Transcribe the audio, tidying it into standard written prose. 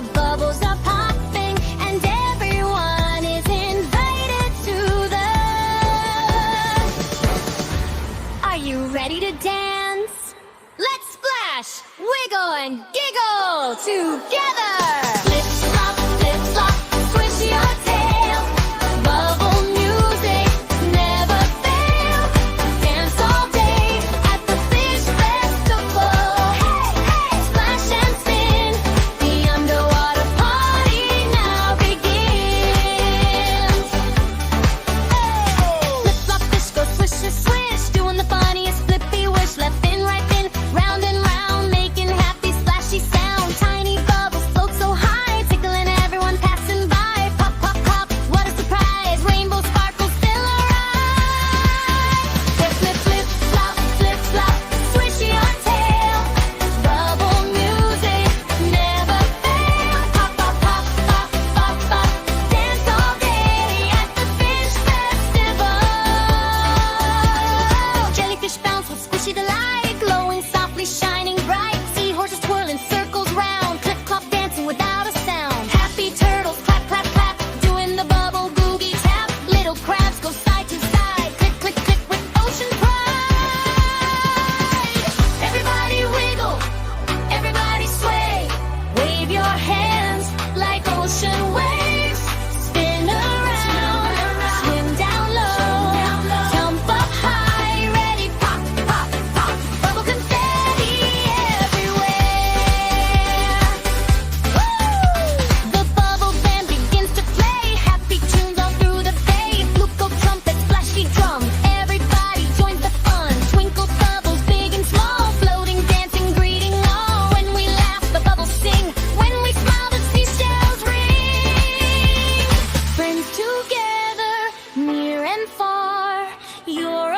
The bubbles are popping and everyone is invited to the... Are you ready to dance? Let's splash, wiggle and giggle together! Flip, flop, squish your tail. Bubble music never fail. Dance all day at the fish festival. Splash and spin, the underwater party now begins. Flip, flop, fish go swish, swish, swish, doing the funniest flippy wish. Left in, right in, round and round, making happy splashy sound. Tiny bubbles float so high, tickling everyone passing by. Pop, pop, pop, what a surprise! Rainbow sparkles fill our eyes. Flip, flip, flip, flop, swish your tail. Bubble music never fail. Pop, pop, pop, pop, pop, pop. Dance all day at the fish festival. Jellyfish bounce with squishy delight, glowing softly, shining bright. Seahorses twirling circles round, clip clop dancing without a sound. Happy turtles clap, clap, clap, doing the bubble boogie tap. Little crabs go side to side, click, click, click with ocean pride. Everybody wiggle, everybody sway, wave your hands like ocean waves. Spin around, swim down low, jump up high, ready, pop, pop, pop. Bubble confetti everywhere. The bubble band begins to play, happy tunes all through the bay. Flute, trumpet, flashy drum, everybody joins the fun. Twinkle bubbles, big and small, floating, dancing, greeting all. When we laugh, the bubbles sing. When we smile, the seashells ring. Friends together, near and far, you're